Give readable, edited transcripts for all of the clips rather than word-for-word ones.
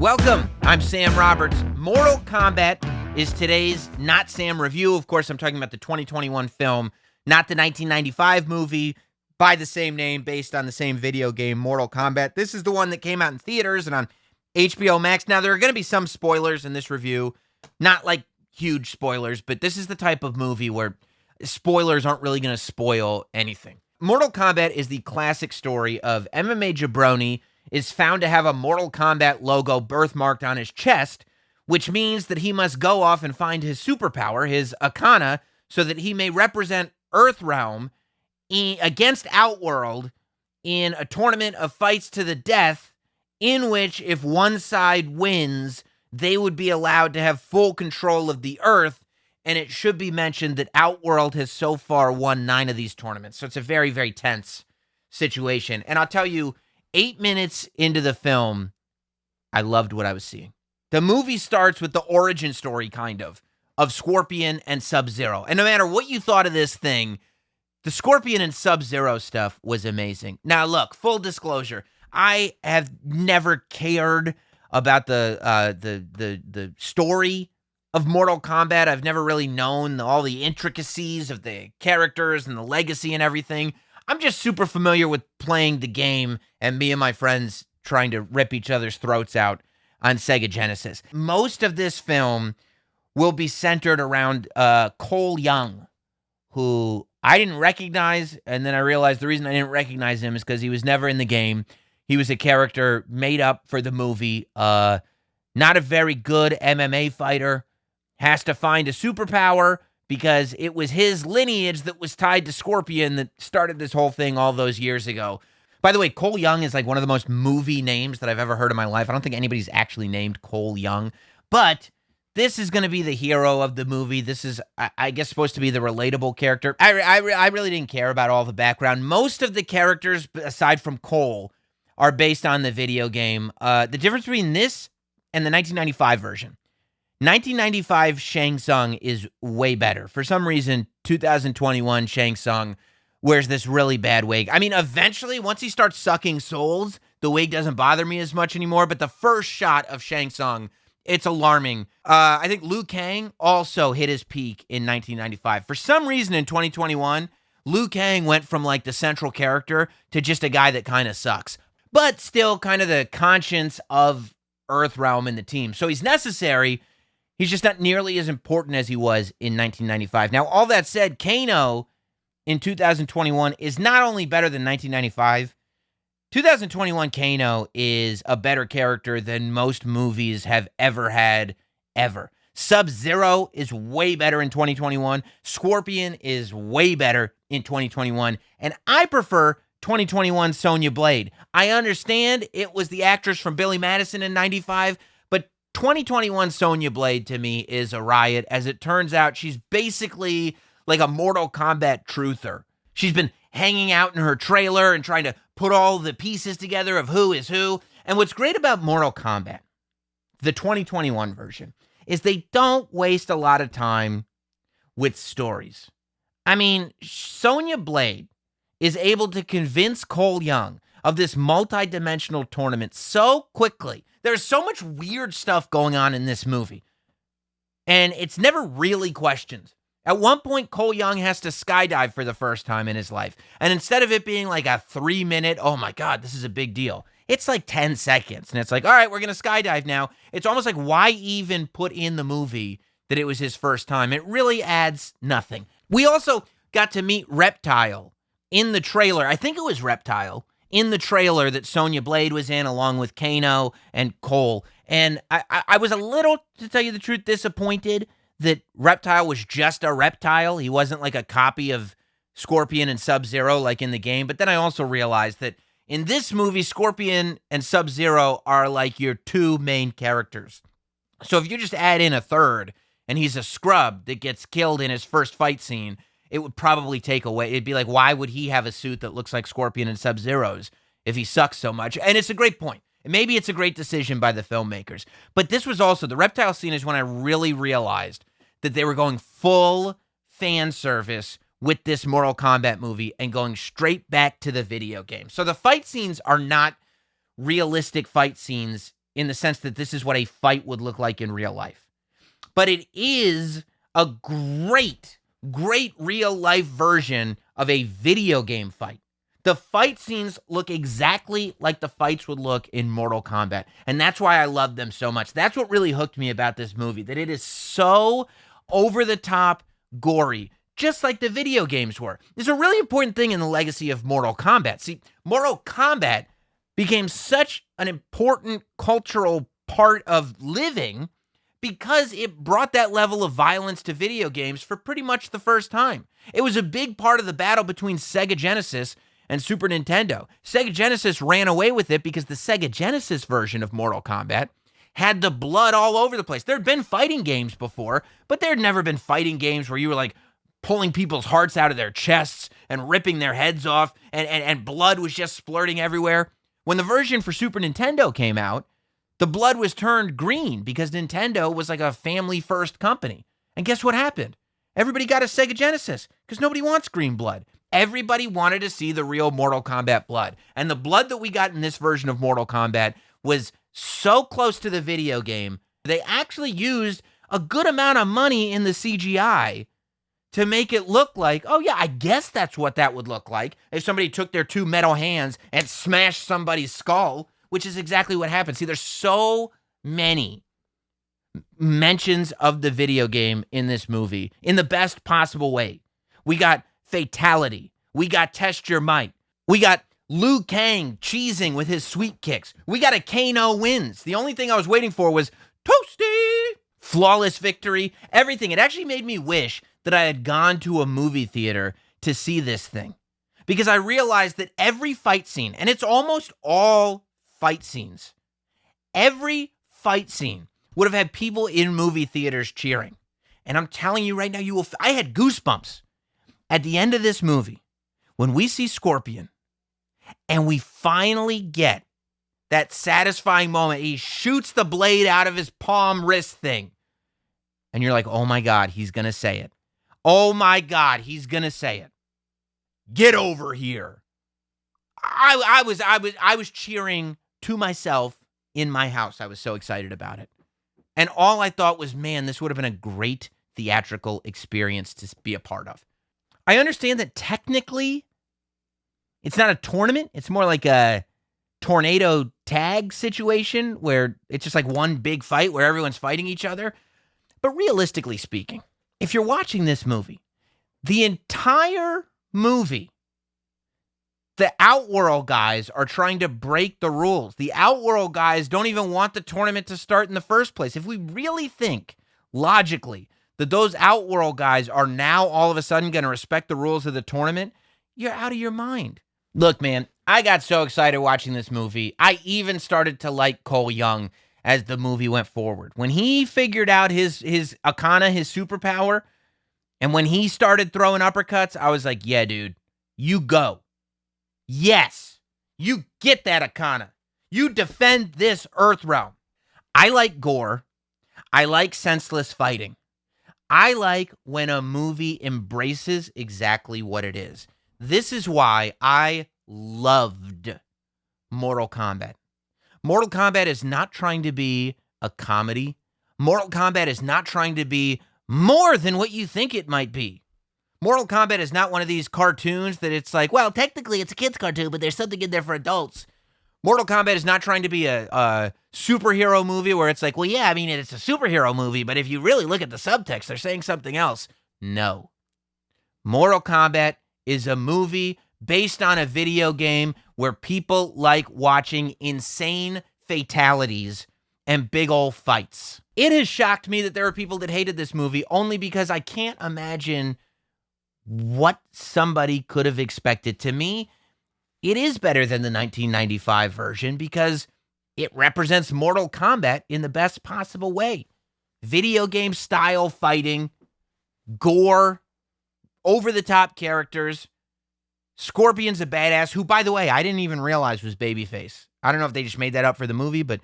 Welcome. I'm Sam Roberts. Mortal Kombat is today's Not Sam review. Of course, I'm talking about the 2021 film, not the 1995 movie by the same name, based on the same video game, Mortal Kombat. This is the one that came out in theaters and on HBO Max. Now, there are going to be some spoilers in this review, not like huge spoilers, but this is the type of movie where spoilers aren't really going to spoil anything. Mortal Kombat is the classic story of MMA jabroni is found to have a Mortal Kombat logo birthmarked on his chest, which means that he must go off and find his superpower, his Akana, so that he may represent Earthrealm against Outworld in a tournament of fights to the death, in which if one side wins, they would be allowed to have full control of the Earth. And it should be mentioned that Outworld has so far won 9 of these tournaments. So it's a very, very tense situation. And I'll tell you, 8 minutes into the film, I loved what I was seeing. The movie starts with the origin story, kind of Scorpion and Sub-Zero. And no matter what you thought of this thing, the Scorpion and Sub-Zero stuff was amazing. Now, look, full disclosure, I have never cared about the story of Mortal Kombat. I've never really known all the intricacies of the characters and the legacy and everything. I'm just super familiar with playing the game and me and my friends trying to rip each other's throats out on Sega Genesis. Most of this film will be centered around Cole Young, who I didn't recognize, and then I realized the reason I didn't recognize him is because he was never in the game. He was a character made up for the movie. Not a very good MMA fighter. Has to find a superpower because it was his lineage that was tied to Scorpion that started this whole thing all those years ago. By the way, Cole Young is like one of the most movie names that I've ever heard in my life. I don't think anybody's actually named Cole Young, but this is going to be the hero of the movie. This is, I guess, supposed to be the relatable character. I really didn't care about all the background. Most of the characters, aside from Cole, are based on the video game. The difference between this and the 1995 version. 1995 Shang Tsung is way better. For some reason, 2021 Shang Tsung wears this really bad wig. I mean, eventually, once he starts sucking souls, the wig doesn't bother me as much anymore. But the first shot of Shang Tsung, it's alarming. I think Liu Kang also hit his peak in 1995. For some reason, in 2021, Liu Kang went from like the central character to just a guy that kind of sucks. But still kind of the conscience of Earthrealm in the team. So he's necessary. He's just not nearly as important as he was in 1995. Now, all that said, Kano in 2021 is not only better than 1995, 2021 Kano is a better character than most movies have ever had, ever. Sub-Zero is way better in 2021. Scorpion is way better in 2021. And I prefer 2021 Sonya Blade. I understand it was the actress from Billy Madison in 95, 2021 Sonya Blade, to me, is a riot. As it turns out, she's basically like a Mortal Kombat truther. She's been hanging out in her trailer and trying to put all the pieces together of who is who. And what's great about Mortal Kombat, the 2021 version, is they don't waste a lot of time with stories. I mean, Sonya Blade is able to convince Cole Young of this multi-dimensional tournament so quickly. There's so much weird stuff going on in this movie, and it's never really questioned. At one point, Cole Young has to skydive for the first time in his life, and instead of it being like a 3-minute, oh my God, this is a big deal, it's like 10 seconds, and it's like, all right, we're going to skydive now. It's almost like, why even put in the movie that it was his first time? It really adds nothing. We also got to meet Reptile in the trailer. I think it was Reptile in the trailer that Sonya Blade was in, along with Kano and Cole. And I was a little, to tell you the truth, disappointed that Reptile was just a reptile. He wasn't like a copy of Scorpion and Sub-Zero like in the game. But then I also realized that in this movie, Scorpion and Sub-Zero are like your 2 main characters. So if you just add in a third, and he's a scrub that gets killed in his first fight scene, it would probably take away. It'd be like, why would he have a suit that looks like Scorpion and Sub-Zero's if he sucks so much? And it's a great point. And maybe it's a great decision by the filmmakers. But this was also, the reptile scene is when I really realized that they were going full fan service with this Mortal Kombat movie and going straight back to the video game. So the fight scenes are not realistic fight scenes in the sense that this is what a fight would look like in real life. But it is a great, great real life version of a video game fight. The fight scenes look exactly like the fights would look in Mortal Kombat. And that's why I love them so much. That's what really hooked me about this movie, that it is so over the top gory, just like the video games were. There's a really important thing in the legacy of Mortal Kombat. See, Mortal Kombat became such an important cultural part of living because it brought that level of violence to video games for pretty much the first time. It was a big part of the battle between Sega Genesis and Super Nintendo. Sega Genesis ran away with it because the Sega Genesis version of Mortal Kombat had the blood all over the place. There had been fighting games before, but there had never been fighting games where you were like pulling people's hearts out of their chests and ripping their heads off, and blood was just splurting everywhere. When the version for Super Nintendo came out, the blood was turned green because Nintendo was like a family-first company. And guess what happened? Everybody got a Sega Genesis because nobody wants green blood. Everybody wanted to see the real Mortal Kombat blood. And the blood that we got in this version of Mortal Kombat was so close to the video game, they actually used a good amount of money in the CGI to make it look like, oh yeah, I guess that's what that would look like if somebody took their two metal hands and smashed somebody's skull, which is exactly what happened. See, there's so many mentions of the video game in this movie in the best possible way. We got fatality. We got test your might. We got Liu Kang cheesing with his sweet kicks. We got a Kano wins. The only thing I was waiting for was toasty. Flawless victory. Everything. It actually made me wish that I had gone to a movie theater to see this thing. Because I realized that every fight scene, and it's almost all fight scenes, every fight scene would have had people in movie theaters cheering. And I'm telling you right now, I had goosebumps. At the end of this movie, when we see Scorpion and we finally get that satisfying moment, he shoots the blade out of his palm wrist thing. And you're like, oh my God, he's going to say it. Oh my God, he's going to say it. Get over here. I was cheering to myself in my house. I was so excited about it. And all I thought was, man, this would have been a great theatrical experience to be a part of. I understand that technically it's not a tournament. It's more like a tornado tag situation where it's just like one big fight where everyone's fighting each other. But realistically speaking, if you're watching this movie, the entire movie, the Outworld guys are trying to break the rules. The Outworld guys don't even want the tournament to start in the first place. If we really think logically that those Outworld guys are now all of a sudden going to respect the rules of the tournament, you're out of your mind. Look, man, I got so excited watching this movie. I even started to like Cole Young as the movie went forward. When he figured out his Akana, his superpower, and when he started throwing uppercuts, I was like, yeah, dude, you go. Yes, you get that Akana. You defend this Earth realm. I like gore. I like senseless fighting. I like when a movie embraces exactly what it is. This is why I loved Mortal Kombat. Mortal Kombat is not trying to be a comedy. Mortal Kombat is not trying to be more than what you think it might be. Mortal Kombat is not one of these cartoons that it's like, well, technically it's a kid's cartoon, but there's something in there for adults. Mortal Kombat is not trying to be a superhero movie where it's like, well, yeah, I mean, it's a superhero movie, but if you really look at the subtext, they're saying something else. No. Mortal Kombat is a movie based on a video game where people like watching insane fatalities and big old fights. It has shocked me that there are people that hated this movie only because I can't imagine what somebody could have expected. To me, it is better than the 1995 version because it represents Mortal Kombat in the best possible way. Video game style fighting, gore, over-the-top characters. Scorpion's a badass, who, by the way, I didn't even realize was babyface. I don't know if they just made that up for the movie, but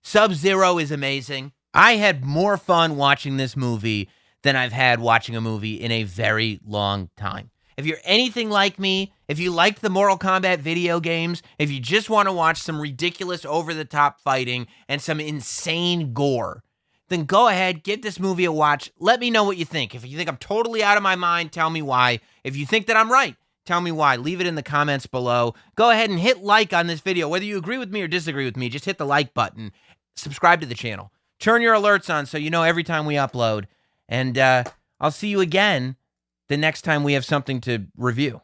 Sub-Zero is amazing. I had more fun watching this movie than I've had watching a movie in a very long time. If you're anything like me, if you liked the Mortal Kombat video games, if you just want to watch some ridiculous over-the-top fighting and some insane gore, then go ahead, give this movie a watch. Let me know what you think. If you think I'm totally out of my mind, tell me why. If you think that I'm right, tell me why. Leave it in the comments below. Go ahead and hit like on this video. Whether you agree with me or disagree with me, just hit the like button. Subscribe to the channel. Turn your alerts on so you know every time we upload. And I'll see you again the next time we have something to review.